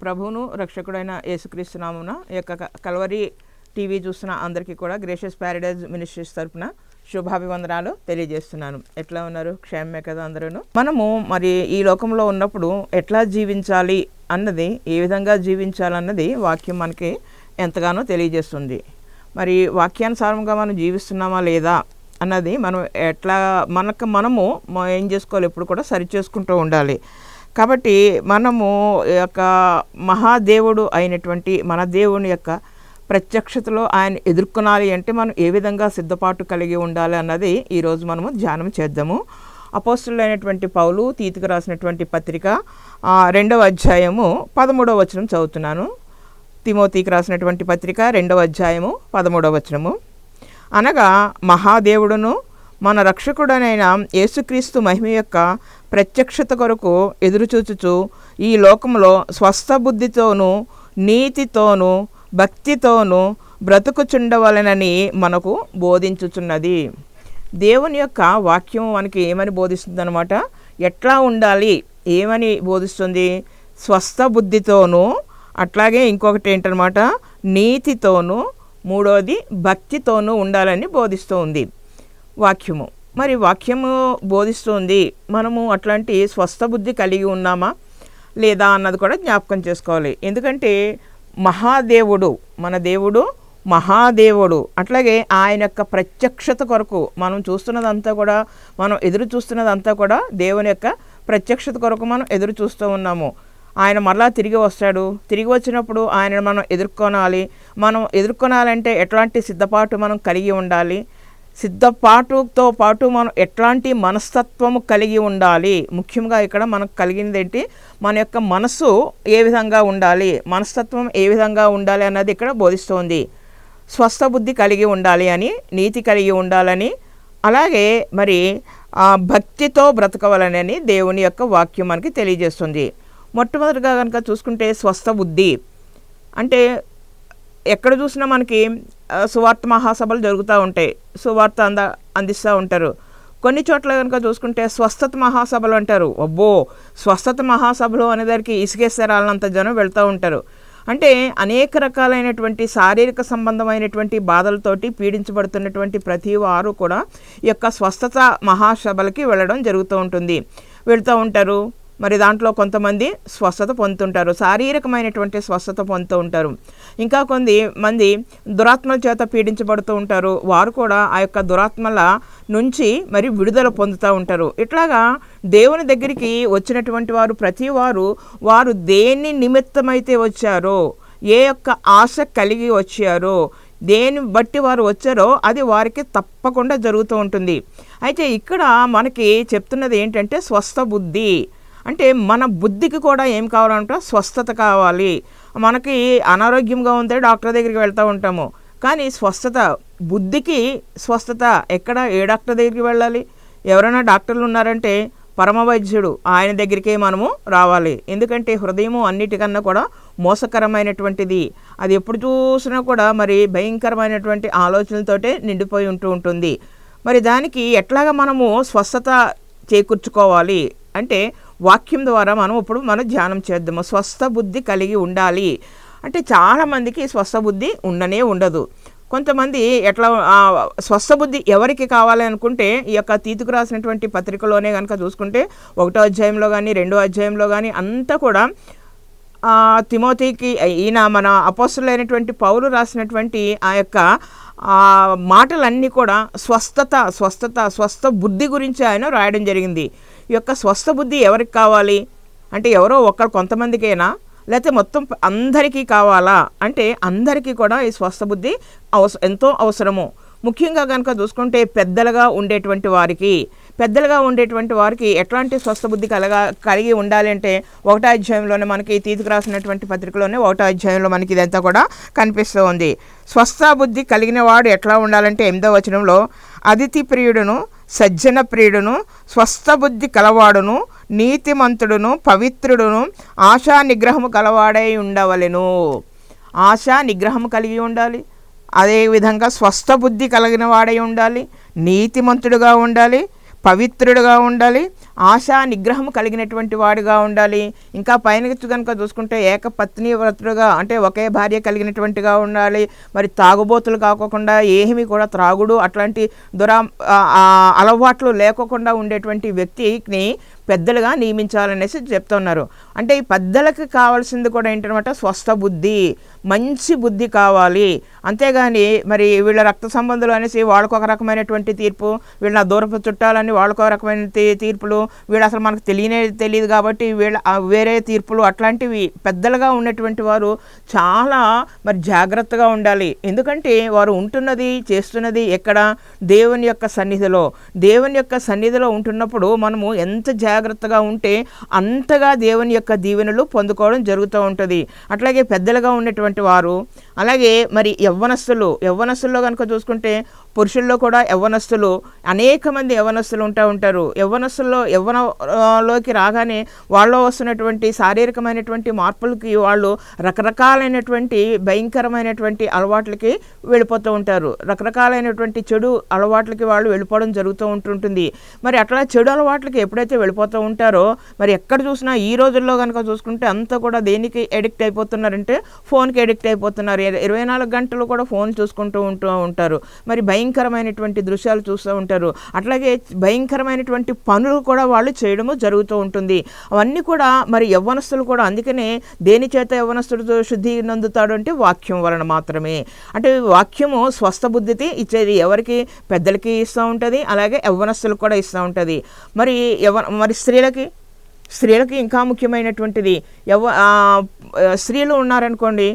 ప్రభువును రక్షకుడైన యేసుక్రీస్తు నామమున ఈ యొక్క కల్వరి టీవీ చూస్తున్న అందరికీ కూడా గ్రేషియస్ ప్యారడైజ్ మినిస్ట్రీస్ తరపున శుభాభివందనాలు తెలియజేస్తున్నాను. ఎట్లా ఉన్నారు? క్షేమమే కదా అందరూ? మనము మరి ఈ లోకంలో ఉన్నప్పుడు ఎట్లా జీవించాలి అన్నది, ఏ విధంగా జీవించాలన్నది వాక్యం మనకి ఎంతగానో తెలియజేస్తుంది. మరి వాక్యానుసారంగా మనం జీవిస్తున్నామా లేదా అన్నది మనం ఎట్లా మనము ఏం చేసుకోవాలి, ఎప్పుడు కూడా సరి చేసుకుంటూ ఉండాలి. కాబట్టి మనము యొక్క మహాదేవుడు అయినటువంటి మన దేవుని యొక్క ప్రత్యక్షతలో ఆయన ఎదుర్కొనాలి అంటే మనం ఏ విధంగా సిద్ధపాటు కలిగి ఉండాలి అన్నది ఈరోజు మనము ధ్యానం చేద్దాము. అపోస్తలుడైనటువంటి పౌలు తీతుకు రాసినటువంటి పత్రిక 2వ అధ్యాయము 13వ వచనం చదువుతున్నాను. తిమోతికి రాసినటువంటి పత్రిక 2వ అధ్యాయము 13వ వచనము. అనగా మహాదేవుడును మన రక్షకుడనైన యేసుక్రీస్తు మహిమ యొక్క ప్రత్యక్షత కొరకు ఎదురుచూచుచు ఈ లోకంలో స్వస్థ బుద్ధితోనూ నీతితోనూ భక్తితోనూ బ్రతుకుచుండవలెనని మనకు బోధించుచున్నది. దేవుని యొక్క వాక్యం మనకి ఏమని బోధిస్తుంది అనమాట? ఎట్లా ఉండాలి, ఏమని బోధిస్తుంది? స్వస్థ బుద్ధితోనూ, అట్లాగే ఇంకొకటి ఏంటనమాట, నీతితోనూ, మూడోది భక్తితోనూ ఉండాలని బోధిస్తూ ఉంది వాక్యము. మరి వాక్యము బోధిస్తుంది, మనము అట్లాంటి స్వస్థ బుద్ధి కలిగి ఉన్నామా లేదా అన్నది కూడా జ్ఞాపకం చేసుకోవాలి. ఎందుకంటే మహాదేవుడు, మన దేవుడు మహాదేవుడు. అట్లాగే ఆయన యొక్క ప్రత్యక్షత కొరకు మనం చూస్తున్నదంతా కూడా, మనం ఎదురు చూస్తున్నదంతా కూడా దేవుని యొక్క ప్రత్యక్షత కొరకు మనం ఎదురు చూస్తూ ఉన్నాము. ఆయన మరలా తిరిగి వస్తాడు. తిరిగి వచ్చినప్పుడు ఆయన మనం ఎదుర్కొనాలి. మనం ఎదుర్కొనాలంటే ఎట్లాంటి సిద్ధపాటు మనం కలిగి ఉండాలి, సిద్ధపాటుతో పాటు మనం ఎట్లాంటి మనస్తత్వము కలిగి ఉండాలి. ముఖ్యంగా ఇక్కడ మనకు కలిగింది ఏంటి? మన యొక్క మనసు ఏ విధంగా ఉండాలి, మనస్తత్వం ఏ విధంగా ఉండాలి అన్నది ఇక్కడ బోధిస్తోంది. స్వస్థ బుద్ధి కలిగి ఉండాలి అని, నీతి కలిగి ఉండాలని, అలాగే మరి భక్తితో బ్రతకవాలని దేవుని యొక్క వాక్యం మనకి తెలియజేస్తుంది. మొట్టమొదటిగా కనుక చూసుకుంటే స్వస్థ బుద్ధి అంటే ఎక్కడ చూసినా మనకి సువార్త మహాసభలు జరుగుతూ ఉంటాయి, సువార్త అందిస్తూ ఉంటారు. కొన్ని చోట్ల కనుక చూసుకుంటే స్వస్థత మహాసభలు అంటారు. అబ్బో, స్వస్థత మహాసభలు అనేదానికి ఇసుకేస్తారాలన్నంత జనం వెళ్తూ ఉంటారు. అంటే అనేక రకాలైనటువంటి శారీరక సంబంధమైనటువంటి బాధలతోటి పీడించబడుతున్నటువంటి ప్రతి వారు కూడా ఈ యొక్క స్వస్థత మహాసభలకి వెళ్ళడం జరుగుతూ ఉంటుంది, వెళ్తూ ఉంటారు. మరి దాంట్లో కొంతమంది స్వస్థత పొందుతుంటారు, శారీరకమైనటువంటి స్వస్థత పొందుతూ ఉంటారు. ఇంకా మంది దురాత్మల చేత పీడించబడుతూ ఉంటారు, వారు కూడా ఆ యొక్క దురాత్మల నుంచి మరి విడుదల పొందుతూ ఉంటారు. ఇట్లాగా దేవుని దగ్గరికి వచ్చినటువంటి వారు ప్రతి వారు దేని నిమిత్తమైతే వచ్చారో, ఏ యొక్క ఆశ కలిగి వచ్చారో, దేని బట్టి వారు వచ్చారో అది వారికి తప్పకుండా జరుగుతూ ఉంటుంది. అయితే ఇక్కడ మనకి చెప్తున్నది ఏంటంటే స్వస్థ బుద్ధి అంటే మన బుద్ధికి కూడా ఏం కావాలంటే స్వస్థత కావాలి. మనకి అనారోగ్యంగా ఉంటే డాక్టర్ దగ్గరికి వెళ్తూ ఉంటాము, కానీ స్వస్థత, బుద్ధికి స్వస్థత ఎక్కడ, ఏ డాక్టర్ దగ్గరికి వెళ్ళాలి? ఎవరైనా డాక్టర్లు ఉన్నారంటే పరమ వైద్యుడు, ఆయన దగ్గరికే మనము రావాలి. ఎందుకంటే హృదయము అన్నిటికన్నా కూడా మోసకరమైనటువంటిది. అది ఎప్పుడు చూసినా కూడా మరి భయంకరమైనటువంటి ఆలోచనలతోటే నిండిపోయి ఉంటుంది. మరి దానికి ఎట్లాగా మనము స్వస్థత చేకూర్చుకోవాలి అంటే వాక్యం ద్వారా మనం ధ్యానం చేద్దాము. స్వస్థ బుద్ధి కలిగి ఉండాలి అంటే చాలామందికి స్వస్థ బుద్ధి ఉండదు. కొంతమంది ఎట్లా స్వస్థ బుద్ధి ఎవరికి కావాలి అనుకుంటే ఈ యొక్క తీతుకు రాసినటువంటి పత్రికలోనే కనుక చూసుకుంటే 1వ అధ్యాయంలో కానీ 2వ అధ్యాయంలో కానీ అంతా కూడా తిమోతికి ఈయన మన అపోస్తలుడైనటువంటి పౌలు రాసినటువంటి ఆ యొక్క మాటలన్నీ కూడా స్వస్థ బుద్ధి గురించి ఆయన రాయడం జరిగింది. ఈ యొక్క స్వస్థ బుద్ధి ఎవరికి కావాలి అంటే ఎవరో కొంతమందికైనా, లేకపోతే మొత్తం అందరికీ కావాలా అంటే అందరికీ కూడా ఈ స్వస్థ బుద్ధి ఎంతో అవసరము. ముఖ్యంగా కనుక చూసుకుంటే పెద్దలుగా ఉండేటువంటి వారికి ఎట్లాంటి స్వస్థ బుద్ధి కలిగి ఉండాలి అంటే 1వ అధ్యాయంలోనే మనకి తీతుకు రాసినటువంటి పత్రికలోనే 1వ అధ్యాయంలో మనకి ఇదంతా కూడా కనిపిస్తూ ఉంది. స్వస్థ బుద్ధి కలిగిన వాడు ఎట్లా ఉండాలంటే 8వ వచనంలో, అతిథి ప్రియుడును సజ్జన ప్రియుడును స్వస్థ బుద్ధి కలవాడును నీతిమంతుడును పవిత్రుడును ఆశా నిగ్రహము కలవాడై ఉండవలెను. ఆశా నిగ్రహము కలిగి ఉండాలి, అదేవిధంగా స్వస్థ బుద్ధి కలిగిన వాడై ఉండాలి, నీతిమంతుడుగా ఉండాలి, పవిత్రుడుగా ఉండాలి, ఆశా నిగ్రహం కలిగినటువంటి వాడిగా ఉండాలి. ఇంకా పైన కనుక చూసుకుంటే ఏకపత్ని వ్రతుడుగా, అంటే ఒకే భార్య కలిగినటువంటిగా ఉండాలి. మరి తాగుబోతులు కాకోకుండా ఏమీ కూడా త్రాగుడు అట్లాంటి అలవాట్లు లేకోకుండా ఉండేటువంటి వ్యక్తిని పెద్దలుగా నియమించాలనేసి చెప్తున్నారు. అంటే ఈ పెద్దలకు కావాల్సింది కూడా ఏంటనమాట, స్వస్థ బుద్ధి, మంచి బుద్ధి కావాలి. అంతేగాని మరి వీళ్ళ రక్త సంబంధులు అనేసి వాళ్ళకొక రకమైనటువంటి తీర్పు, వీళ్ళ దూరపు చుట్టాలని వాళ్ళకొక రకమైన తీర్పులు, వీళ్ళు అసలు మనకు తెలియదు కాబట్టి వీళ్ళ వేరే తీర్పులు, అట్లాంటివి పెద్దలుగా ఉన్నటువంటి వారు చాలా మరి జాగ్రత్తగా ఉండాలి. ఎందుకంటే వారు ఉంటున్నది చేస్తున్నది ఎక్కడ, దేవుని యొక్క సన్నిధిలో. దేవుని యొక్క సన్నిధిలో ఉంటున్నప్పుడు మనము ఎంత జాగ్రత్తగా ఉంటే అంతగా దేవుని యొక్క దీవెనలు పొందుకోవడం జరుగుతూ ఉంటుంది. అట్లాగే పెద్దలుగా ఉన్నటువంటి వారు, అలాగే మరి యవ్వనస్తుల్లో కనుక చూసుకుంటే పురుషుల్లో కూడా యవ్వనస్తులు, అనేక మంది యవ్వనస్తులు ఉంటారు. యవ్వనలోకి రాగానే వాళ్ళలో వస్తున్నటువంటి శారీరకమైనటువంటి మార్పులకి వాళ్ళు రకరకాలైనటువంటి భయంకరమైనటువంటి అలవాట్లకి వెళ్ళిపోతూ ఉంటారు. రకరకాలైనటువంటి చెడు అలవాట్లకి వాళ్ళు వెళ్ళిపోవడం జరుగుతూ ఉంటుంటుంది. మరి అట్లా చెడు అలవాట్లకి ఎప్పుడైతే వెళ్ళిపోతూ ఉంటారో, మరి ఎక్కడ చూసినా ఈ రోజుల్లో కనుక చూసుకుంటే అంతా కూడా దేనికి ఎడిక్ట్ అయిపోతున్నారంటే ఫోన్కి ఎడిక్ట్ అయిపోతున్నారు. 24 గంటలు కూడా ఫోన్ చూసుకుంటూ ఉంటారు. మరి భయంకరమైనటువంటి దృశ్యాలు చూస్తూ ఉంటారు. అట్లాగే భయంకరమైనటువంటి పనులు కూడా వాళ్ళు చేయడము జరుగుతూ ఉంటుంది. అవన్నీ కూడా మరి యవ్వనస్తులు కూడా, అందుకనే దేని చేత యవ్వనస్తుడు శుద్ధి నందుతాడు అంటే వాక్యం వలన మాత్రమే. అంటే వాక్యము స్వస్థ బుద్ధిని ఇచ్చేది ఎవరికి, పెద్దలకి ఇస్తూ ఉంటుంది, అలాగే యవ్వనస్తులకు కూడా ఇస్తూ ఉంటుంది. మరి స్త్రీలకి ఇంకా ముఖ్యమైనటువంటిది, స్త్రీలు ఉన్నారనుకోండి,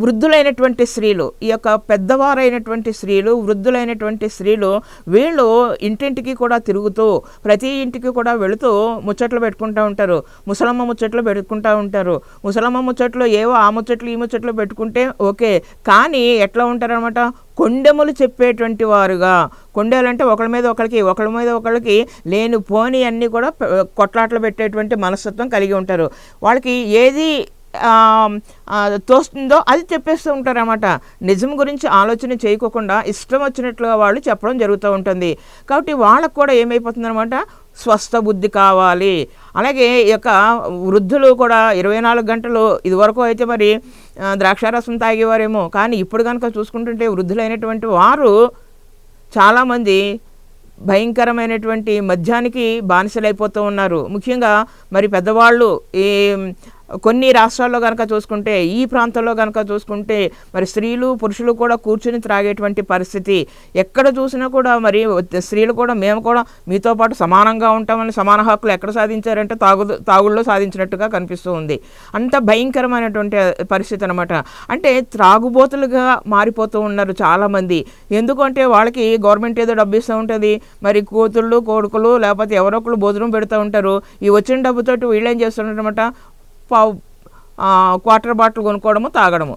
వృద్ధులైనటువంటి స్త్రీలు, ఈ యొక్క పెద్దవారైనటువంటి స్త్రీలు, వృద్ధులైనటువంటి స్త్రీలు, వీళ్ళు ఇంటింటికి కూడా తిరుగుతూ, ప్రతి ఇంటికి కూడా వెళుతూ ముచ్చట్లు పెట్టుకుంటూ ఉంటారు. ముసలమ్మ ముచ్చట్లు పెట్టుకుంటూ ఉంటారు. ముసలమ్మ ముచ్చట్లు ఏవో ఆ ముచ్చట్లు ఈ ముచ్చట్లు పెట్టుకుంటే ఓకే, కానీ ఎట్లా ఉంటారనమాట, కొండెములు చెప్పేటువంటి వారుగా. కొండెలంటే ఒకళ్ళ మీద ఒకళ్ళకి లేని పోని అన్నీ కూడా కొట్లాట్లు పెట్టేటువంటి మనస్తత్వం కలిగి ఉంటారు. వాళ్ళకి ఏది తోస్తుందో అది చెప్పేస్తూ ఉంటారన్నమాట. నిజం గురించి ఆలోచన చేయకోకుండా ఇష్టం వచ్చినట్లుగా వాళ్ళు చెప్పడం జరుగుతూ ఉంటుంది. కాబట్టి వాళ్ళకు కూడా ఏమైపోతుందన్నమాట, స్వస్థ బుద్ధి కావాలి. అలాగే ఈ యొక్క వృద్ధులు కూడా 24 గంటలు, ఇదివరకు అయితే మరి ద్రాక్షారసం తాగేవారేమో, కానీ ఇప్పుడు కనుక చూసుకుంటుంటే వృద్ధులైనటువంటి వారు చాలామంది భయంకరమైనటువంటి మద్యానికి బానిసలైపోతూ ఉన్నారు. ముఖ్యంగా మరి పెద్దవాళ్ళు కొన్ని రాష్ట్రాల్లో కనుక చూసుకుంటే, ఈ ప్రాంతంలో కనుక చూసుకుంటే మరి స్త్రీలు పురుషులు కూడా కూర్చుని త్రాగేటువంటి పరిస్థితి. ఎక్కడ చూసినా కూడా మరి స్త్రీలు కూడా మేము కూడా మీతో పాటు సమానంగా ఉంటామని సమాన హక్కులు ఎక్కడ సాధించారంటే తాగుళ్ళలో సాధించినట్టుగా కనిపిస్తూ ఉంది. అంత భయంకరమైనటువంటి పరిస్థితి అనమాట. అంటే త్రాగుబోతులుగా మారిపోతూ ఉన్నారు చాలామంది. ఎందుకంటే వాళ్ళకి గవర్నమెంట్ ఏదో డబ్బు ఇస్తూ ఉంటుంది, మరి కూతుళ్ళు కొడుకులు లేకపోతే ఎవరో ఒకరు భోజనం పెడుతూ ఉంటారు. ఈ వచ్చిన డబ్బుతోటి వీళ్ళేం చేస్తుంటారన్నమాట, క్వార్టర్ బాటిల్ కొనుక్కోవడము, తాగడము,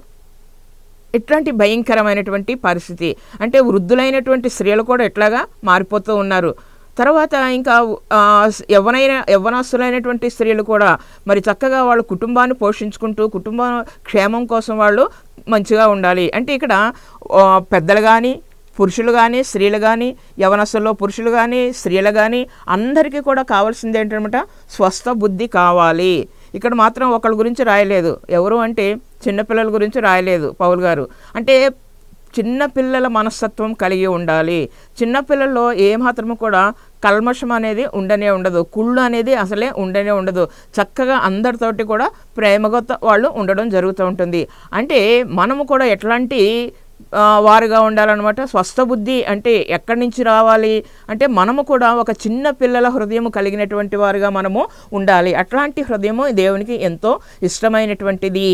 ఇట్లాంటి భయంకరమైనటువంటి పరిస్థితి. అంటే వృద్ధులైనటువంటి స్త్రీలు కూడా ఎట్లాగా మారిపోతూ ఉన్నారు. తర్వాత ఇంకా యవ్వనస్తులైనటువంటి స్త్రీలు కూడా మరి చక్కగా వాళ్ళ కుటుంబాన్ని పోషించుకుంటూ కుటుంబ క్షేమం కోసం వాళ్ళు మంచిగా ఉండాలి. అంటే ఇక్కడ పెద్దలు కానీ పురుషులు కానీ స్త్రీలు కానీ, యవనస్తుల్లో పురుషులు కానీ స్త్రీలు కానీ అందరికీ కూడా కావాల్సింది ఏంటనమాట, స్వస్థ బుద్ధి కావాలి. ఇక్కడ మాత్రం ఒకళ్ళ గురించి రాయలేదు. ఎవరు అంటే చిన్నపిల్లల గురించి రాయలేదు పౌలు గారు. అంటే చిన్నపిల్లల మనస్తత్వం కలిగి ఉండాలి. చిన్నపిల్లల్లో ఏమాత్రము కూడా కల్మషం అనేది ఉండదు, కుళ్ళు అనేది అసలే ఉండదు. చక్కగా అందరితోటి కూడా ప్రేమగా వాళ్ళు ఉండడం జరుగుతూ ఉంటుంది. అంటే మనము కూడా ఎట్లాంటి వారుగా ఉండాలన్నమాట. స్వస్థ బుద్ధి అంటే ఎక్కడి నుంచి రావాలి అంటే మనము కూడా ఒక చిన్న పిల్లల హృదయం కలిగినటువంటి వారుగా మనము ఉండాలి. అట్లాంటి హృదయము దేవునికి ఎంతో ఇష్టమైనటువంటిది.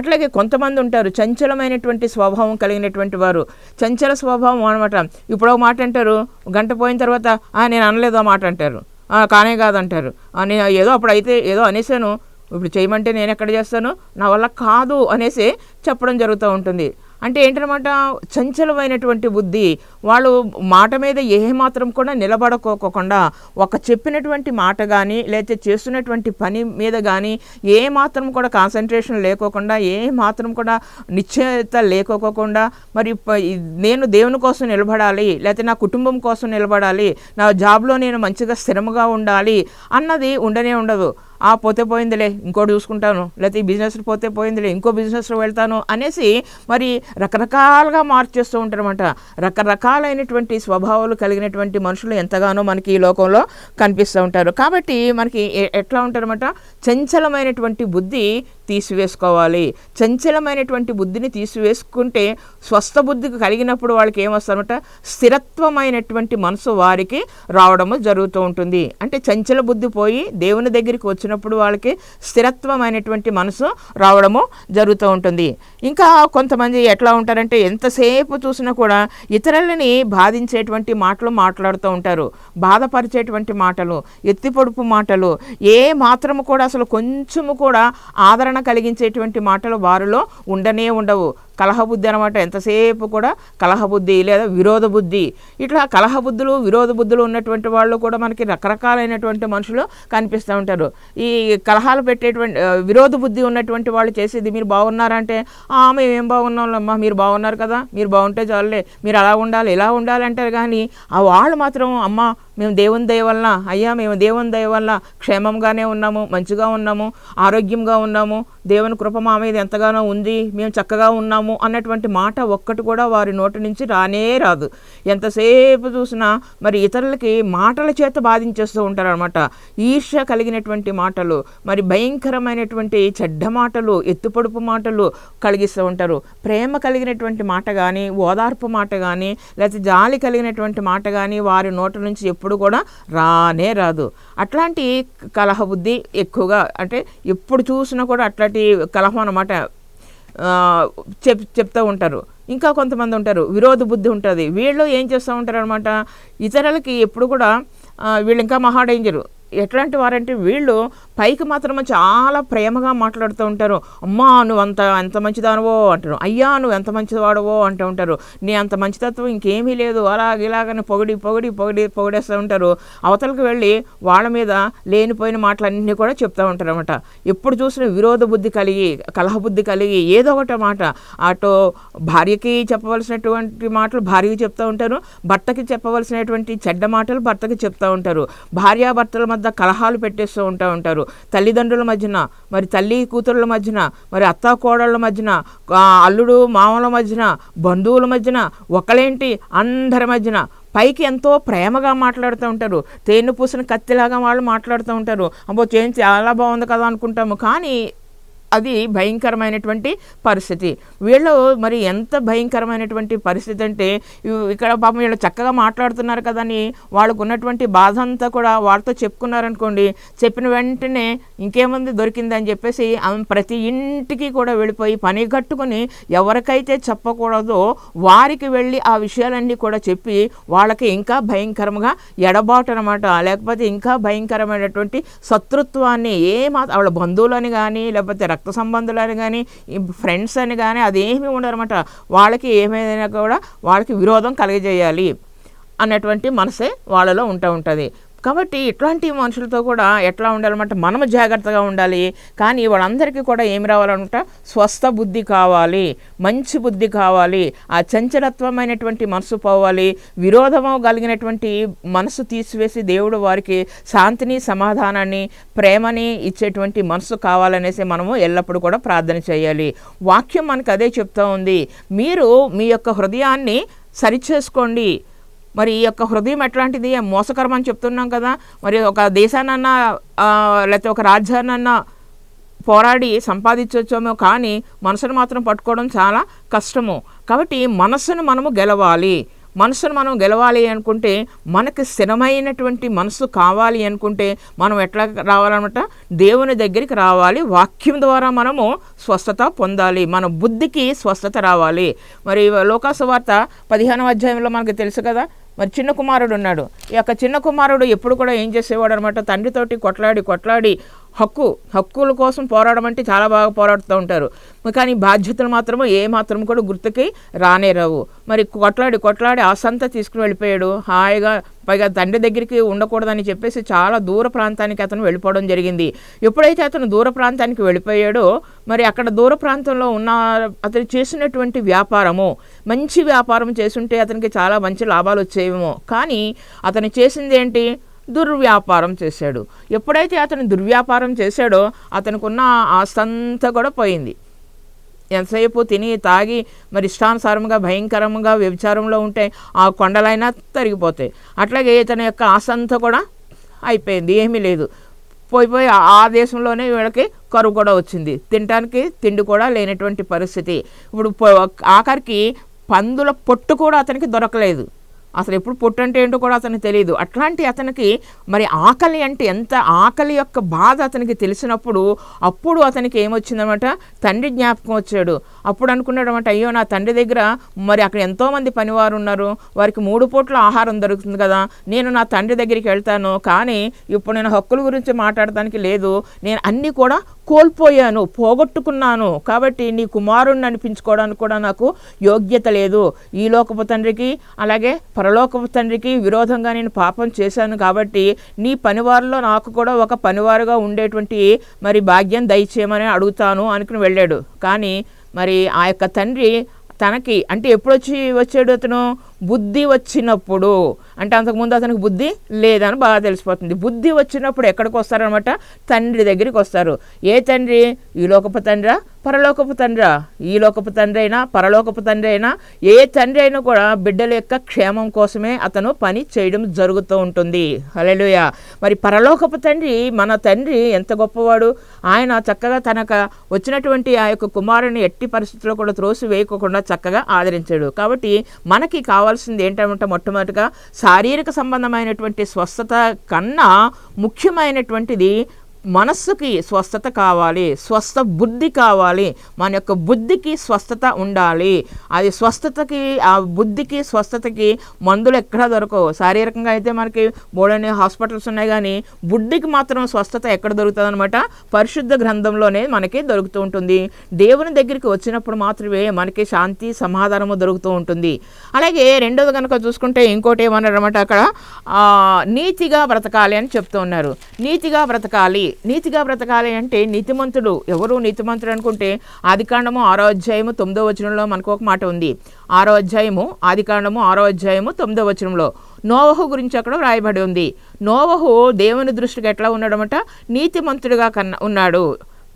అట్లాగే కొంతమంది ఉంటారు చంచలమైనటువంటి స్వభావం కలిగినటువంటి వారు. చంచల స్వభావం అనమాట. ఇప్పుడు ఒక మాట అంటారు, గంట పోయిన తర్వాత నేను అనలేదు ఆ మాట అంటారు, కానే కాదంటారు, నేను ఏదో అప్పుడైతే ఏదో అనేసాను, ఇప్పుడు చేయమంటే నేను ఎక్కడ చేస్తాను, నా వల్ల కాదు అనేసి చెప్పడం జరుగుతూ ఉంటుంది. అంటే ఏంటనమాట, చంచలమైనటువంటి బుద్ధి. వాళ్ళు మాట మీద ఏమాత్రం కూడా నిలబడుకోకుండా ఒక చెప్పినటువంటి మాట కానీ లేకపోతే చేస్తున్నటువంటి పని మీద కానీ ఏమాత్రం కూడా కాన్సన్ట్రేషన్ లేకోకుండా, ఏమాత్రం కూడా నిశ్చయత లేకోకుండా, మరి నేను దేవుని కోసం నిలబడాలి, లేకపోతే నా కుటుంబం కోసం నిలబడాలి, నా జాబ్లో నేను మంచిగా స్థిరంగా ఉండాలి అన్నది ఉండనే ఉండదు. పోతే పోయిందిలే ఇంకోటి చూసుకుంటాను, లేకపోతే ఈ బిజినెస్లో పోతే పోయిందిలే ఇంకో బిజినెస్లో వెళ్తాను అనేసి మరి రకరకాలుగా మార్చేస్తూ ఉంటారన్నమాట. రకరకాలైనటువంటి స్వభావాలు కలిగినటువంటి మనుషులు ఎంతగానో మనకి ఈ లోకంలో కనిపిస్తూ ఉంటారు. కాబట్టి మనకి ఎట్లా ఉంటారన్నమాట, చంచలమైనటువంటి బుద్ధి తీసివేసుకోవాలి. చంచలమైనటువంటి బుద్ధిని తీసివేసుకుంటే స్వస్థ బుద్ధి కలిగినప్పుడు వాళ్ళకి ఏమొస్తారన్నమాట, స్థిరత్వమైనటువంటి మనసు వారికి రావడము జరుగుతూ ఉంటుంది. అంటే చంచల బుద్ధి పోయి దేవుని దగ్గరికి వచ్చినప్పుడు వాళ్ళకి స్థిరత్వమైనటువంటి మనసు రావడము జరుగుతూ ఉంటుంది. ఇంకా కొంతమంది ఎట్లా ఉంటారంటే ఎంతసేపు చూసినా కూడా ఇతరులని బాధించేటువంటి మాటలు మాట్లాడుతూ ఉంటారు, బాధపరిచేటువంటి మాటలు, ఎత్తిపొడుపు మాటలు, ఏ మాత్రము కూడా అసలు కొంచెము కూడా ఆదరణ కలిగించేటువంటి మాటలు వారిలో ఉండనే ఉండవు. కలహబుద్ధి అనమాట. ఎంతసేపు కూడా కలహబుద్ధి లేదా విరోధ బుద్ధి, ఇట్లా కలహబుద్ధులు విరోధ బుద్ధులు ఉన్నటువంటి వాళ్ళు కూడా మనకి రకరకాలైనటువంటి మనుషులు కనిపిస్తూ ఉంటారు. ఈ కలహాలు పెట్టేటువంటి విరోధ బుద్ధి ఉన్నటువంటి వాళ్ళు చేసేది, మీరు బాగున్నారంటే మేమేం బాగున్నాంలమ్మా, మీరు బాగున్నారు కదా, మీరు బాగుంటే చాలులే, మీరు అలా ఉండాలి ఇలా ఉండాలి అంటారు. కానీ వాళ్ళు మాత్రం అమ్మ మేము దేవుని దయ వలన, అయ్యా మేము దేవుని దయ వల్ల క్షేమంగానే ఉన్నాము, మంచిగా ఉన్నాము, ఆరోగ్యంగా ఉన్నాము, దేవుని కృప మా మీద ఎంతగానో ఉంది, మేము చక్కగా ఉన్నాము అన్నటువంటి మాట ఒక్కటి కూడా వారి నోటి నుంచి రానే రాదు. ఎంతసేపు చూసినా మరి ఇతరులకి మాటల చేత బాధించేస్తూ ఉంటారు అనమాట. ఈర్ష్య కలిగినటువంటి మాటలు, మరి భయంకరమైనటువంటి చెడ్డ మాటలు, ఎత్తుపొడుపు మాటలు కలిగిస్తూ ఉంటారు. ప్రేమ కలిగినటువంటి మాట కానీ, ఓదార్పు మాట కానీ, లేకపోతే జాలి కలిగినటువంటి మాట కానీ వారి నోటి నుంచి ఎప్పుడు కూడా రానే రాదు. అట్లాంటి కలహ బుద్ధి ఎక్కువగా, అంటే ఎప్పుడు చూసినా కూడా అట్లాంటి కలహం అన్నమాట చెప్తూ ఉంటారు. ఇంకా కొంతమంది ఉంటారు విరోధ బుద్ధి ఉంటుంది. వీళ్ళు ఏం చేస్తూ ఉంటారు అనమాట, ఇతరులకి ఎప్పుడు కూడా వీళ్ళు ఇంకా మహా డేంజరు. ఎట్లాంటి వారంటే వీళ్ళు పైకి మాత్రమే చాలా ప్రేమగా మాట్లాడుతూ ఉంటారు. అమ్మా నువ్వు ఎంత మంచిదానవో అంటారు, అయ్యా నువ్వు ఎంత మంచివాడవో అంటూ ఉంటారు. నీ అంత మంచితత్వం ఇంకేమీ లేదు, ఇలాగని పొగిడేస్తూ ఉంటారు. అవతలకు వెళ్ళి వాళ్ళ మీద లేనిపోయిన మాటలన్నీ కూడా చెప్తూ ఉంటారు అనమాట. ఎప్పుడు చూసిన విరోధ బుద్ధి కలిగి, కలహ బుద్ధి కలిగి ఏదో ఒకటి మాట, అటు భార్యకి చెప్పవలసినటువంటి మాటలు భార్యకి చెప్తూ ఉంటారు, భర్తకి చెప్పవలసినటువంటి చెడ్డ మాటలు భర్తకి చెప్తూ ఉంటారు. భార్యాభర్తల మధ్య కలహాలు పెట్టేస్తూ ఉంటారు. తల్లిదండ్రుల మధ్యన, మరి తల్లి కూతురుల మధ్యన, మరి అత్తా కోడళ్ళ మధ్యన, అల్లుడు మామల మధ్యన, బంధువుల మధ్యన, ఒకలేంటి అందరి మధ్యన పైకి ఎంతో ప్రేమగా మాట్లాడుతూ ఉంటారు. తేనె పూసిన కత్తిలాగా వాళ్ళు మాట్లాడుతూ ఉంటారు. అబ్బో చాలా బాగుంది కదా అనుకుంటాము, కానీ అది భయంకరమైనటువంటి పరిస్థితి. వీళ్ళు మరి ఎంత భయంకరమైనటువంటి పరిస్థితి అంటే, ఇక్కడ పాపం వీళ్ళు చక్కగా మాట్లాడుతున్నారు కదా అని వాళ్ళకు ఉన్నటువంటి బాధ అంతా కూడా వాళ్ళతో చెప్పుకున్నారనుకోండి, చెప్పిన వెంటనే ఇంకేముంది దొరికిందని చెప్పేసి ప్రతి ఇంటికి కూడా వెళ్ళిపోయి పని కట్టుకుని ఎవరికైతే చెప్పకూడదో వారికి వెళ్ళి ఆ విషయాలన్నీ కూడా చెప్పి వాళ్ళకి ఇంకా భయంకరంగా ఎడబాటు అనమాట, లేకపోతే ఇంకా భయంకరమైనటువంటి శత్రుత్వాన్ని వాళ్ళ బంధువులని కానీ, లేకపోతే రక్త సంబంధులని కానీ, ఫ్రెండ్స్ అని కానీ అదేమీ ఉండరన్నమాట. వాళ్ళకి ఏమైనా కూడా వాళ్ళకి విరోధం కలిగజేయాలి అన్నటువంటి మనసే వాళ్ళలో ఉంటుంది. కాబట్టి ఇట్లాంటి మనుషులతో కూడా ఎట్లా ఉండాలన్నమాట, మనము జాగ్రత్తగా ఉండాలి. కానీ వాళ్ళందరికీ కూడా ఏమి రావాలన్నమాట, స్వస్థ బుద్ధి కావాలి, మంచి బుద్ధి కావాలి, ఆ చంచలత్వమైనటువంటి మనసు పోవాలి, విరోధము కలిగినటువంటి మనసు తీసివేసి దేవుడు వారికి శాంతిని, సమాధానాన్ని, ప్రేమని ఇచ్చేటువంటి మనసు కావాలనేసి మనము ఎల్లప్పుడూ కూడా ప్రార్థన చేయాలి. వాక్యం మనకు అదే చెప్తూ ఉంది, మీరు మీ యొక్క హృదయాన్ని సరిచేసుకోండి. మరి ఈ యొక్క హృదయం ఎట్లాంటిది, మోసకరం అని చెప్తున్నాం కదా. మరి ఒక దేశాన్నన్నా లేకపోతే ఒక రాజ్యాన్నన్నా పోరాడి సంపాదించవచ్చేమో, కానీ మనసును మాత్రం పట్టుకోవడం చాలా కష్టము. కాబట్టి మనస్సును మనము గెలవాలి అనుకుంటే, మనకు స్థిరమైనటువంటి మనసు కావాలి అనుకుంటే మనం ఎట్లా రావాలన్నమాట, దేవుని దగ్గరికి రావాలి. వాక్యం ద్వారా మనము స్వస్థత పొందాలి, మన బుద్ధికి స్వస్థత రావాలి. మరి లోకాసు వార్త 15వ అధ్యాయంలో మనకు తెలుసు కదా, మరి చిన్న కుమారుడు ఉన్నాడు. ఈ యొక్క చిన్న కుమారుడు ఎప్పుడు కూడా ఏం చేసేవాడు అనమాట, తండ్రితోటి కొట్లాడి హక్కుల కోసం పోరాడడం అంటే చాలా బాగా పోరాడుతూ ఉంటారు, కానీ బాధ్యతలు మాత్రము ఏ మాత్రం కూడా గుర్తుకి రానే రావు. మరి కొట్లాడి ఆ సంత తీసుకుని వెళ్ళిపోయాడు హాయిగా. పైగా తండ్రి దగ్గరికి ఉండకూడదని చెప్పేసి చాలా దూర ప్రాంతానికి అతను వెళ్ళిపోవడం జరిగింది. ఎప్పుడైతే అతను దూర ప్రాంతానికి వెళ్ళిపోయాడో మరి అక్కడ దూర ప్రాంతంలో ఉన్న అతను చేసినటువంటి వ్యాపారము మంచి వ్యాపారం చేసుంటే అతనికి చాలా మంచి లాభాలు వచ్చేవేమో, కానీ అతను చేసింది ఏంటి? దుర్వ్యాపారం చేశాడు. ఎప్పుడైతే అతను దుర్వ్యాపారం చేశాడో అతనుకున్న ఆస్తంతా కూడా పోయింది. ఎంతసేపు తిని తాగి మరి ఇష్టానుసారంగా భయంకరంగా వ్యభిచారంలో ఉంటే ఆ కొండలైనా తరిగిపోతాయి. అట్లాగే ఇతని యొక్క ఆస్తంతా కూడా అయిపోయింది, ఏమీ లేదు. పోయి ఆ దేశంలోనే వీళ్ళకి కరువు కూడా వచ్చింది, తినడానికి తిండి కూడా లేనటువంటి పరిస్థితి. ఇప్పుడు ఆఖరికి పందుల పొట్టు కూడా అతనికి దొరకలేదు. అసలు ఎప్పుడు పొట్టు అంటే ఏంటో కూడా అతనికి తెలియదు. అట్లాంటి అతనికి మరి ఆకలి అంటే ఎంత, ఆకలి యొక్క బాధ అతనికి తెలిసినప్పుడు అప్పుడు అతనికి ఏమొచ్చిందనమాట? తండ్రి జ్ఞాపకం వచ్చాడు. అప్పుడు అనుకున్నాడు అనమాట, అయ్యో నా తండ్రి దగ్గర మరి అక్కడ ఎంతోమంది పనివారు ఉన్నారు, వారికి 3 పూట్ల ఆహారం దొరుకుతుంది కదా, నేను నా తండ్రి దగ్గరికి వెళ్తాను, కానీ ఇప్పుడు నేను హక్కుల గురించి మాట్లాడటానికి లేదు, నేను అన్నీ కూడా కోల్పోయాను, పోగొట్టుకున్నాను, కాబట్టి నీ కుమారుణ్ణి అనిపించుకోవడానికి కూడా నాకు యోగ్యత లేదు. ఈ లోకపు తండ్రికి అలాగే పరలోకపు తండ్రికి విరోధంగా నేను పాపం చేశాను, కాబట్టి నీ పనివారిలో నాకు కూడా ఒక పనివారుగా ఉండేటువంటి మరి భాగ్యం దయచేయమని అడుగుతాను అనుకుని వెళ్ళాడు. కానీ మరి ఆ యొక్క తండ్రి తనకి అంటే ఎప్పుడు వచ్చాడు అతను? బుద్ధి వచ్చినప్పుడు. అంటే అంతకుముందు అతనికి బుద్ధి లేదని బాగా తెలిసిపోతుంది. బుద్ధి వచ్చినప్పుడు ఎక్కడికి వస్తారనమాట? తండ్రి దగ్గరికి వస్తారు. ఏ తండ్రి? ఈ లోకపు తండ్రా పరలోకపు తండ్రా? ఈ లోకపు తండ్రి అయినా పరలోకపు తండ్రి అయినా ఏ తండ్రి అయినా కూడా బిడ్డల యొక్క క్షేమం కోసమే అతను పని చేయడం జరుగుతూ ఉంటుంది. హల్లెలూయా. మరి పరలోకపు తండ్రి, మన తండ్రి ఎంత గొప్పవాడు. ఆయన చక్కగా తనకు వచ్చినటువంటి ఆ యొక్క కుమారుని ఎట్టి పరిస్థితుల్లో కూడా త్రోసి వేయకోకుండా చక్కగా ఆదరించాడు. కాబట్టి మనకి కావాల్సింది ఏంటంటే మొట్టమొదటిగా శారీరక సంబంధమైనటువంటి స్వస్థత కన్నా ముఖ్యమైనటువంటిది మనస్సుకి స్వస్థత కావాలి, స్వస్థ బుద్ధి కావాలి. మన యొక్క బుద్ధికి స్వస్థత ఉండాలి. అది స్వస్థతకి, ఆ బుద్ధికి స్వస్థతకి మందులు ఎక్కడా దొరకవు. శారీరకంగా అయితే మనకి బోడని హాస్పిటల్స్ ఉన్నాయి, కానీ బుద్ధికి మాత్రం స్వస్థత ఎక్కడ దొరుకుతుంది అనమాట? పరిశుద్ధ గ్రంథంలోనే మనకి దొరుకుతూ ఉంటుంది. దేవుని దగ్గరికి వచ్చినప్పుడు మాత్రమే మనకి శాంతి సమాధానము దొరుకుతూ ఉంటుంది. అలాగే రెండోది కనుక చూసుకుంటే ఇంకోటి ఏమన్నారన్నమాట, అక్కడ నీతిగా బ్రతకాలి అని చెప్తూ ఉన్నారు. నీతిగా బ్రతకాలి అంటే నీతిమంతుడు ఎవరు? నీతిమంతుడు అనుకుంటే ఆదికాండము 6వ అధ్యాయము 9వ వచనంలో మనకు ఒక మాట ఉంది. ఆదికాండము 6వ అధ్యాయము 9వ వచనంలో నోవహు గురించి అక్కడ వ్రాయబడి ఉంది. నోవహు దేవుని దృష్టికి ఎట్లా ఉన్నాడనమాట? నీతిమంతుడిగా ఉన్నాడు.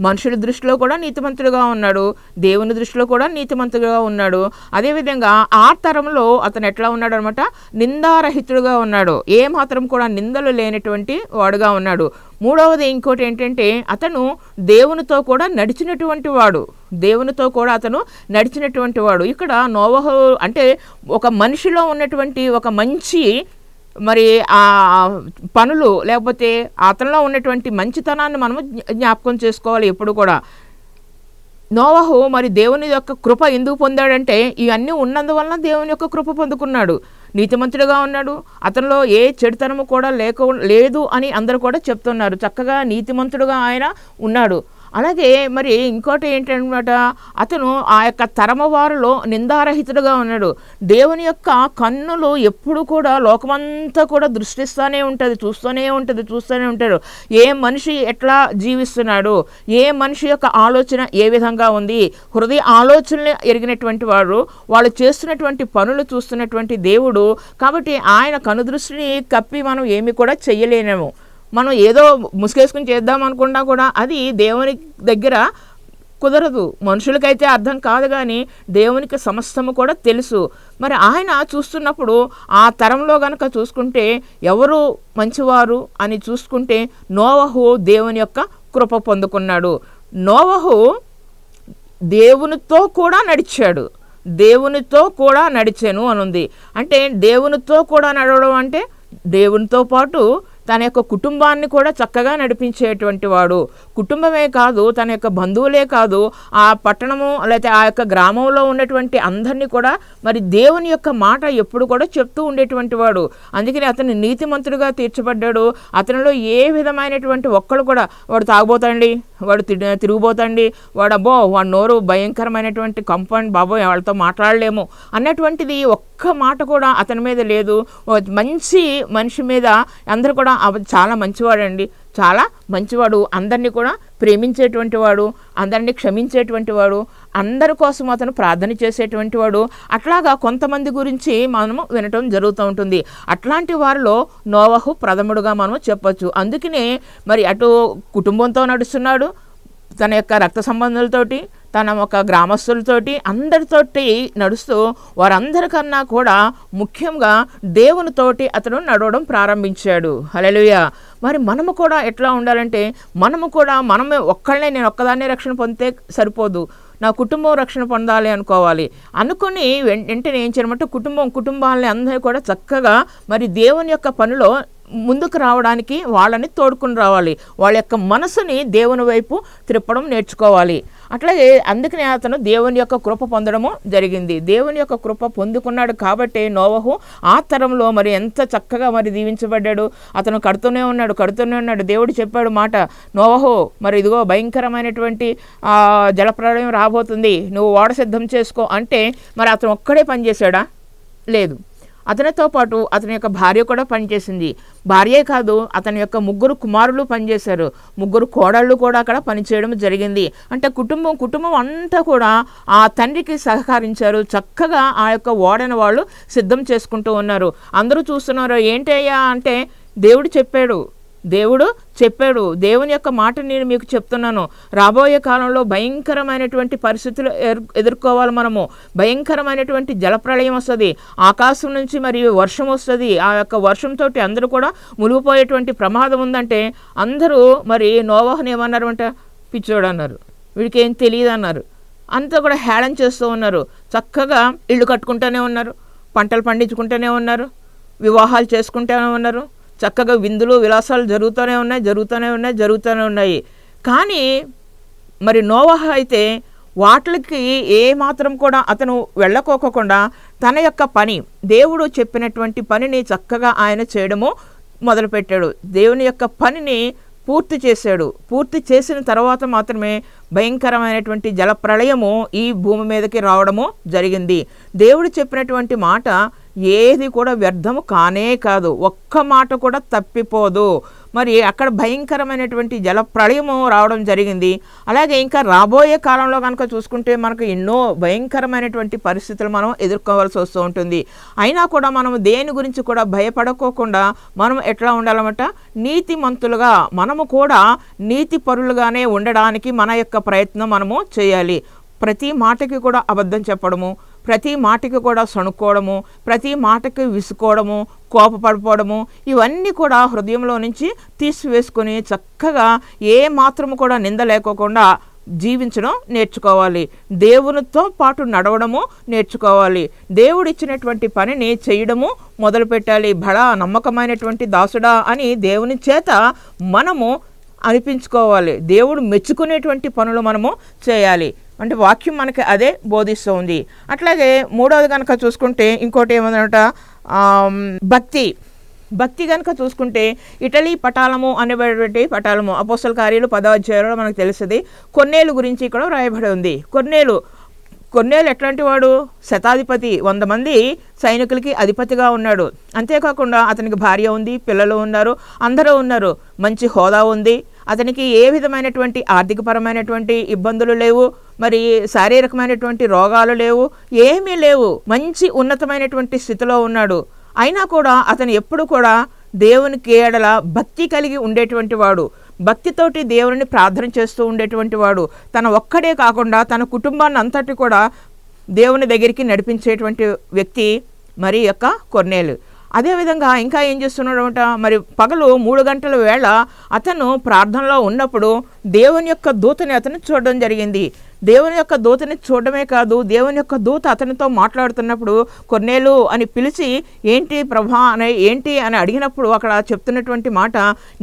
మనుషుల దృష్టిలో కూడా నీతిమంతుడుగా ఉన్నాడు, దేవుని దృష్టిలో కూడా నీతిమంతుడుగా ఉన్నాడు. అదేవిధంగా ఆ తరంలో అతను ఎట్లా ఉన్నాడు అనమాట? నిందారహితుడుగా ఉన్నాడు. ఏ మాత్రం కూడా నిందలు లేనటువంటి వాడుగా ఉన్నాడు. మూడవది ఇంకోటి ఏంటంటే అతను దేవునితో కూడా నడిచినటువంటి వాడు. ఇక్కడ నోవహు అంటే ఒక మనిషిలో ఉన్నటువంటి ఒక మంచి మరి ఆ పనులు, లేకపోతే అతనిలో ఉన్నటువంటి మంచితనాన్ని మనము జ్ఞాపకం చేసుకోవాలి ఎప్పుడు కూడా. నోవహు మరి దేవుని యొక్క కృప ఎందుకు పొందాడంటే ఇవన్నీ ఉన్నందువలన దేవుని యొక్క కృప పొందుకున్నాడు. నీతిమంతుడిగా ఉన్నాడు, అతనిలో ఏ చెడుతనము కూడా లేదు అని అందరూ కూడా చెప్తున్నారు. చక్కగా నీతిమంతుడుగా ఆయన ఉన్నాడు. అలాగే మరి ఇంకోటి ఏంటనమాట, అతను ఆ యొక్క తరమ వారిలో నిందారహితుడుగా ఉన్నాడు. దేవుని యొక్క కన్నులు ఎప్పుడు కూడా లోకమంతా కూడా దృష్టిస్తూనే ఉంటుంది, చూస్తూనే ఉంటాడు. ఏ మనిషి ఎట్లా జీవిస్తున్నాడు, ఏ మనిషి యొక్క ఆలోచన ఏ విధంగా ఉంది, హృదయ ఆలోచనలు ఎరిగినటువంటి వాడు, వాళ్ళు చేస్తున్నటువంటి పనులు చూస్తున్నటువంటి దేవుడు. కాబట్టి ఆయన కనుదృష్టిని కప్పి మనం ఏమి కూడా చెయ్యలేము. మనం ఏదో ముసుగేసుకుని చేద్దాం అనుకున్నా కూడా అది దేవుని దగ్గర కుదరదు. మనుషులకైతే అర్థం కాదు, కానీ దేవునికి సమస్తము కూడా తెలుసు. మరి ఆయన చూస్తున్నప్పుడు ఆ తరంలో గనక చూసుకుంటే ఎవరు మంచివారు అని చూసుకుంటే నోవహు దేవుని యొక్క కృప పొందుకున్నాడు. నోవహు దేవునితో కూడా నడిచాను అనుంది. అంటే దేవునితో కూడా నడవడం అంటే దేవునితో పాటు తన యొక్క కుటుంబాన్ని కూడా చక్కగా నడిపించేటువంటి వాడు, కుటుంబమే కాదు, తన యొక్క బంధువులే కాదు, ఆ పట్టణము లేకపోతే ఆ యొక్క గ్రామంలో ఉన్నటువంటి అందరినీ కూడా మరి దేవుని యొక్క మాట ఎప్పుడు కూడా చెప్తూ ఉండేటువంటి వాడు. అందుకని అతను నీతిమంతుడిగా తీర్చబడ్డాడు. అతనిలో ఏ విధమైనటువంటి ఒక్కళ్ళు కూడా వాడు తాగుబోతండి, వాడు తిరిగిపోతండి, వాడు అబ్బో వాడు నోరు భయంకరమైనటువంటి కంపౌండ్ బాబోయ్ వాళ్ళతో మాట్లాడలేము అన్నటువంటిది ఒక్క మాట కూడా అతని మీద లేదు. మంచి మనిషి మీద అందరూ కూడా చాలా మంచివాడండి, చాలా మంచివాడు, అందరినీ కూడా ప్రేమించేటువంటి వాడు, అందరినీ క్షమించేటువంటి వాడు, అందరి కోసం అతను ప్రార్థన చేసేటువంటి వాడు. అట్లాగా కొంతమంది గురించి మనము వినటం జరుగుతూ ఉంటుంది. అట్లాంటి వారిలో నోవహు ప్రథముడుగా మనం చెప్పొచ్చు. అందుకనే మరి అటు కుటుంబంతో నడుస్తున్నాడు, తన యొక్క రక్త సంబంధులతోటి, తన ఒక గ్రామస్తులతోటి, అందరితోటి నడుస్తూ వారందరికన్నా కూడా ముఖ్యంగా దేవునితోటి అతను నడవడం ప్రారంభించాడు. హల్లెలూయా. మరి మనము కూడా ఎట్లా ఉండాలంటే, మనమే ఒక్కళ్ళనే, నేను ఒక్కదాన్నే రక్షణ పొందితే సరిపోదు, నా కుటుంబం రక్షణ పొందాలి అనుకొని వెంటనే ఏం చేయమంటే కుటుంబాలని అందరూ కూడా చక్కగా మరి దేవుని యొక్క పనిలో ముందుకు రావడానికి వాళ్ళని తోడుకుని రావాలి. వాళ్ళ యొక్క మనసుని దేవుని వైపు త్రిప్పడం నేర్చుకోవాలి. అట్లాగే అందుకనే అతను దేవుని యొక్క కృప పొందడము జరిగింది. దేవుని యొక్క కృప పొందుకున్నాడు కాబట్టి నోవహు ఆ తరంలో మరి ఎంత చక్కగా మరి దీవించబడ్డాడు. అతను కడుతూనే ఉన్నాడు. దేవుడు చెప్పాడు మాట, నోవహు మరి ఇదిగో భయంకరమైనటువంటి జలప్రళయం రాబోతుంది, నువ్వు ఓడ సిద్ధం చేసుకో అంటే మరి అతను ఒక్కడే పనిచేశాడా? లేదు. అతనితో పాటు అతని యొక్క భార్య కూడా పనిచేసింది. భార్యే కాదు, అతని యొక్క 3 కుమారులు పనిచేశారు, 3 కోడళ్ళు కూడా అక్కడ పనిచేయడం జరిగింది. అంటే కుటుంబం అంతా కూడా ఆ తండ్రికి సహకరించారు. చక్కగా ఆ యొక్క ఓడని వాళ్ళు సిద్ధం చేసుకుంటూ ఉన్నారు. అందరూ చూస్తున్నారు. ఏంటయ్యా అంటే దేవుడు చెప్పాడు, దేవుని యొక్క మాట నేను మీకు చెప్తున్నాను, రాబోయే కాలంలో భయంకరమైనటువంటి పరిస్థితులు ఎదుర్కోవాలి మనము. భయంకరమైనటువంటి జలప్రళయం వస్తుంది, ఆకాశం నుంచి మరియు వర్షం వస్తుంది. ఆ యొక్క వర్షంతో అందరూ కూడా మునిగిపోయేటువంటి ప్రమాదం ఉందంటే అందరూ మరి నోవహుని ఏమన్నారు అంటే పిచ్చోడు అన్నారు, వీడికి ఏం తెలియదు అన్నారు. అంతా కూడా హేళన చేస్తూ ఉన్నారు. చక్కగా ఇళ్ళు కట్టుకుంటూనే ఉన్నారు, పంటలు పండించుకుంటూనే ఉన్నారు, వివాహాలు చేసుకుంటూనే ఉన్నారు, చక్కగా విందులు విలాసాలు జరుగుతూనే ఉన్నాయి. కానీ మరి నోవహు అయితే వాటికి ఏ మాత్రం కూడా అతను వెళ్ళకోకుండా తన యొక్క పని, దేవుడు చెప్పినటువంటి పనిని చక్కగా ఆయన చేయడము మొదలుపెట్టాడు. దేవుని యొక్క పనిని పూర్తి చేశాడు. పూర్తి చేసిన తర్వాత మాత్రమే భయంకరమైనటువంటి జలప్రళయము ఈ భూమి మీదకి రావడము జరిగింది. దేవుడు చెప్పినటువంటి మాట ఏది కూడా వ్యర్థము కానే కాదు, ఒక్క మాట కూడా తప్పిపోదు. మరి అక్కడ భయంకరమైనటువంటి జలప్రళయము రావడం జరిగింది. అలాగే ఇంకా రాబోయే కాలంలో కనుక చూసుకుంటే మనకు ఎన్నో భయంకరమైనటువంటి పరిస్థితులు మనం ఎదుర్కోవాల్సి వస్తూ ఉంటుంది. అయినా కూడా మనం దేని గురించి కూడా భయపడకోకుండా మనం ఎట్లా ఉండాలన్నమాట, నీతిమంతులుగా మనము కూడా నీతి పరులుగానే ఉండడానికి మన యొక్క ప్రయత్నం మనము చేయాలి. ప్రతి మాటకి కూడా అబద్ధం చెప్పడము, ప్రతి మాటకి కూడా సణుక్కోవడము, ప్రతి మాటకి విసుకోవడము, కోపపడిపోవడము, ఇవన్నీ కూడా హృదయంలో నుంచి తీసివేసుకొని చక్కగా ఏ మాత్రము కూడా నింద లేకోకుండా జీవించడం నేర్చుకోవాలి. దేవునితో పాటు నడవడము నేర్చుకోవాలి. దేవుడిచ్చినటువంటి పనిని చేయడము మొదలుపెట్టాలి. బడా నమ్మకమైనటువంటి దాసుడా అని దేవుని చేత మనము అనిపించుకోవాలి. దేవుడు మెచ్చుకునేటువంటి పనులు మనము చేయాలి. అంటే వాక్యం మనకి అదే బోధిస్తూ ఉంది. అట్లాగే మూడవది కనుక చూసుకుంటే ఇంకోటి ఏమన్నట, భక్తి కనుక చూసుకుంటే ఇటలీ పటాలము అనేటువంటి పటాలము అపోస్తల కార్యాలు 10వ అధ్యాయంలో మనకు తెలుస్తుంది. కొర్నేలు గురించి ఇక్కడ రాయబడి ఉంది. కొర్నేలు ఎట్లాంటి వాడు? శతాధిపతి, 100 మంది సైనికులకి అధిపతిగా ఉన్నాడు. అంతేకాకుండా అతనికి భార్య ఉంది, పిల్లలు ఉన్నారు, అందరూ ఉన్నారు, మంచి హోదా ఉంది. అతనికి ఏ విధమైనటువంటి ఆర్థికపరమైనటువంటి ఇబ్బందులు లేవు, మరి శారీరకమైనటువంటి రోగాలు లేవు, ఏమీ లేవు, మంచి ఉన్నతమైనటువంటి స్థితిలో ఉన్నాడు. అయినా కూడా అతను ఎప్పుడు కూడా దేవునికి ఏడల భక్తి కలిగి ఉండేటువంటి వాడు, భక్తితోటి దేవుని ప్రార్థన చేస్తూ ఉండేటువంటి వాడు. తన ఒక్కడే కాకుండా తన కుటుంబాన్ని అంతటి కూడా దేవుని దగ్గరికి నడిపించేటువంటి వ్యక్తి మరి యొక్క కొర్నేలు. అదేవిధంగా ఇంకా ఏం చేస్తున్నాడు అంట, మరి పగలు 3 గంటల వేళ అతను ప్రార్థనలో ఉన్నప్పుడు దేవుని యొక్క దూతని అతను చూడడం జరిగింది. దేవుని యొక్క దూతని చూడడమే కాదు, దేవుని యొక్క దూత అతనితో మాట్లాడుతున్నప్పుడు కొర్నేలు అని పిలిచి ఏంటి ప్రభా ఏంటి అని అడిగినప్పుడు అక్కడ చెప్తున్నటువంటి మాట,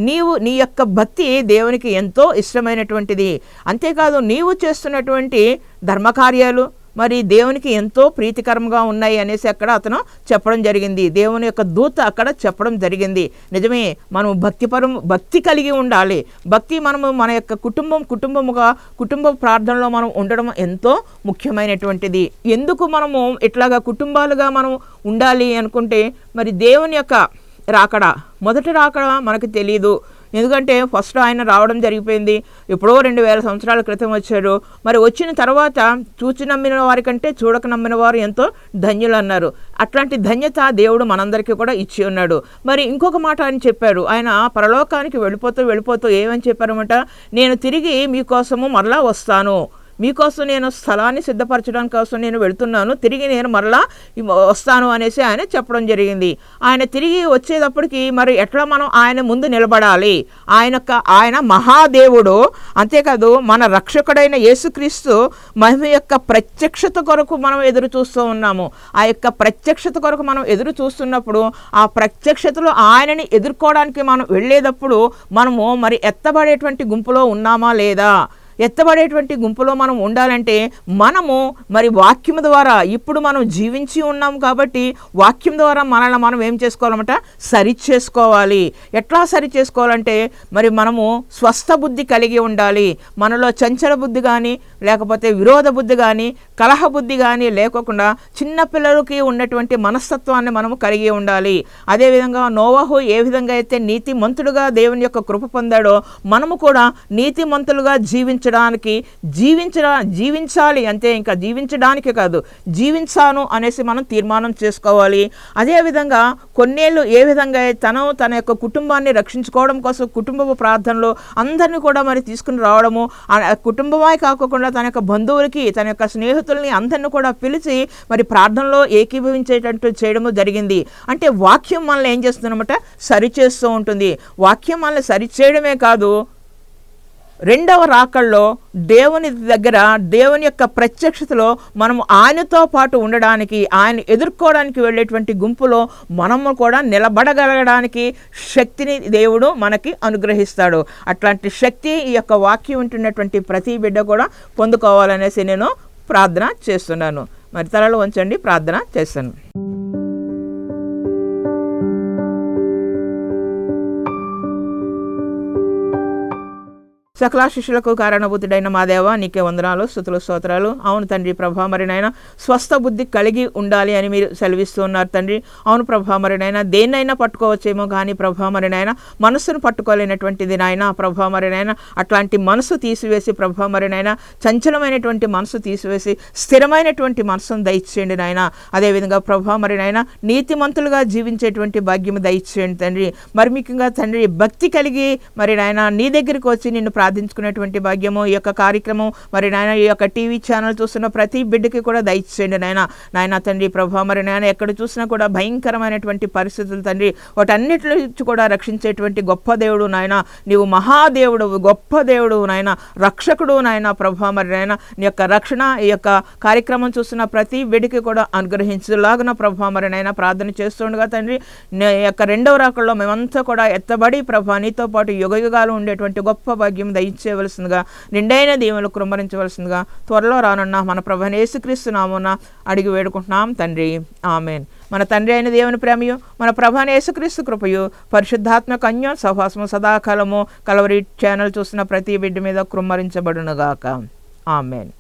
నీవు నీ యొక్క భక్తి దేవునికి ఎంతో ఇష్టమైనటువంటిది, అంతేకాదు నీవు చేస్తున్నటువంటి ధర్మకార్యాలు మరి దేవునికి ఎంతో ప్రీతికరంగా ఉన్నాయి అనేసి అక్కడ అతను చెప్పడం జరిగింది. దేవుని యొక్క దూత అక్కడ చెప్పడం జరిగింది. నిజమే, మనం భక్తి కలిగి ఉండాలి. భక్తి మనము మన యొక్క కుటుంబ ప్రార్థనలో మనం ఉండడం ఎంతో ముఖ్యమైనటువంటిది. ఎందుకు మనము ఇట్లాగా కుటుంబాలుగా మనం ఉండాలి అనుకుంటే, మరి దేవుని యొక్క మొదటి రాకడ మనకు తెలియదు. ఎందుకంటే ఫస్ట్ ఆయన రావడం జరిగిపోయింది, ఎప్పుడో 2000 సంవత్సరాల క్రితం వచ్చాడు. మరి వచ్చిన తర్వాత చూచి నమ్మిన వారి కంటే చూడక నమ్మిన వారు ఎంతో ధన్యులు అన్నారు. అట్లాంటి ధన్యత దేవుడు మనందరికీ కూడా ఇచ్చి ఉన్నాడు. మరి ఇంకొక మాట ఆయన చెప్పారు, ఆయన పరలోకానికి వెళ్ళిపోతూ ఏమని చెప్పారన్నమాట, నేను తిరిగి మీకోసము మరలా వస్తాను, మీకోసం నేను స్థలాన్ని సిద్ధపరచడానికి కోసం నేను వెళుతున్నాను, తిరిగి నేను మరలా వస్తాను అనేసి ఆయన చెప్పడం జరిగింది. ఆయన తిరిగి వచ్చేటప్పటికి మరి ఎట్లా మనం ఆయన ముందు నిలబడాలి, ఆయన మహాదేవుడు, అంతేకాదు మన రక్షకుడైన యేసుక్రీస్తు మహిమ యొక్క ప్రత్యక్షత కొరకు మనం ఎదురు చూస్తూ ఉన్నాము. ఆ యొక్క ప్రత్యక్షత కొరకు మనం ఎదురు చూస్తున్నప్పుడు ఆ ప్రత్యక్షతలో ఆయనని ఎదుర్కోవడానికి మనం వెళ్ళేటప్పుడు మనము మరి ఎత్తబడేటువంటి గుంపులో ఉన్నామా లేదా? ఎత్తబడేటువంటి గుంపులో మనం ఉండాలంటే మనము మరి వాక్యం ద్వారా, ఇప్పుడు మనం జీవించి ఉన్నాం కాబట్టి వాక్యం ద్వారా మనల్ని మనం ఏం చేసుకోవాలన్నమాట, సరి చేసుకోవాలి. ఎట్లా సరి చేసుకోవాలంటే మరి మనము స్వస్థ బుద్ధి కలిగి ఉండాలి. మనలో చంచల బుద్ధి కానీ, లేకపోతే విరోధ బుద్ధి కానీ, కలహ బుద్ధి కానీ లేకోకుండా చిన్నపిల్లలకి ఉన్నటువంటి మనస్తత్వాన్ని మనము కలిగి ఉండాలి. అదేవిధంగా నోవహు ఏ విధంగా అయితే నీతిమంతుడుగా దేవుని యొక్క కృప పొందాడో మనము కూడా నీతిమంతులుగా జీవించాలి. అంతే, ఇంకా జీవించడానికి కాదు, జీవించాను అనేసి మనం తీర్మానం చేసుకోవాలి. అదేవిధంగా కొన్నేళ్ళు ఏ విధంగా తన యొక్క కుటుంబాన్ని రక్షించుకోవడం కోసం కుటుంబ ప్రార్థనలో అందరినీ కూడా మరి తీసుకుని రావడము, కుటుంబమే కాకుండా తన యొక్క బంధువులకి, తన యొక్క స్నేహితుల్ని అందరినీ కూడా పిలిచి మరి ప్రార్థనలో ఏకీభవించేటట్టు చేయడము జరిగింది. అంటే వాక్యం మనల్ని ఏం చేస్తుందన్నమాట, సరిచేస్తూ ఉంటుంది. వాక్యం మనల్ని సరిచేయడమే కాదు, రెండవ రాకల్లో దేవుని దగ్గర, దేవుని యొక్క ప్రత్యక్షతలో మనము ఆయనతో పాటు ఉండడానికి, ఆయన ఎదుర్కోవడానికి వెళ్ళేటువంటి గుంపులో మనము కూడా నిలబడగలగడానికి శక్తిని దేవుడు మనకి అనుగ్రహిస్తాడు. అట్లాంటి శక్తి ఈ యొక్క వాక్యం ఉంటున్నటువంటి ప్రతి బిడ్డ కూడా పొందుకోవాలనేసి నేను ప్రార్థన చేస్తున్నాను. మరి తలలో ఉంచండి, ప్రార్థన చేస్తాను. సకల శిష్యులకు కారణభూతుడైన మా దేవ, నీకే వందనాలు, స్తుతులు, స్తోత్రాలు. అవును తండ్రి ప్రభా, మరి నాయన స్వస్థ బుద్ధి కలిగి ఉండాలి అని మీరు సెలవిస్తూ ఉన్నారు తండ్రి. అవును ప్రభా, మరి నాయన దేన్నైనా పట్టుకోవచ్చేమో కానీ ప్రభా మరి నాయన మనస్సును పట్టుకోలేనటువంటిది నాయన. ప్రభా మరి నాయన అట్లాంటి మనసు తీసివేసి ప్రభా మరి నాయన చంచలమైనటువంటి మనసు తీసివేసి స్థిరమైనటువంటి మనసును దయచేయండి నాయన. అదేవిధంగా ప్రభా మరి నాయన నీతిమంతులుగా జీవించేటువంటి భాగ్యము దయచేయండి తండ్రి. మరి ముఖ్యంగా తండ్రి భక్తి కలిగి మరి నాయన నీ దగ్గరికి వచ్చి నిన్ను ప్రార్థించుకునేటువంటి భాగ్యము ఈ యొక్క కార్యక్రమం మరి నాయన ఈ యొక్క టీవీ ఛానల్ చూస్తున్న ప్రతి బిడ్డకి కూడా దయచేయండి నాయన తండ్రి ప్రభా. మరి నాయన ఎక్కడ చూసినా కూడా భయంకరమైనటువంటి పరిస్థితులు తండ్రి, వాటన్నిటి నుంచి కూడా రక్షించేటువంటి గొప్ప దేవుడు నాయన. నీవు మహాదేవుడు, గొప్ప దేవుడు నాయన, రక్షకుడు నాయన ప్రభా. మరి నాయన నీ యొక్క రక్షణ ఈ యొక్క కార్యక్రమం చూస్తున్న ప్రతి బిడ్డకి కూడా అనుగ్రహించలాగున ప్రభా మరి నాయన ప్రార్థన చేస్తుండగా తండ్రి, నీ యొక్క రెండవ రాకల్లో మేమంతా కూడా ఎత్తబడి ప్రభా నీతో పాటు యుగయుగాలు ఉండేటువంటి గొప్ప భాగ్యం దయచేయవలసిందిగా, నిండైన దీవెనలు కుమ్మరించవలసిందిగా త్వరలో రానున్న మన ప్రభువైన యేసుక్రీస్తు నామమున అడిగి వేడుకుంటున్నాం తండ్రి, ఆమేన్. మన తండ్రి అయిన దేవుని ప్రేమయు, మన ప్రభువైన యేసుక్రీస్తు కృపయు, పరిశుద్ధాత్మ కన్య సహవాసము సదాకాలము కలవరి ఛానల్ చూసిన ప్రతి బిడ్డ మీద కుమ్మరించబడునుగాక, ఆమేన్.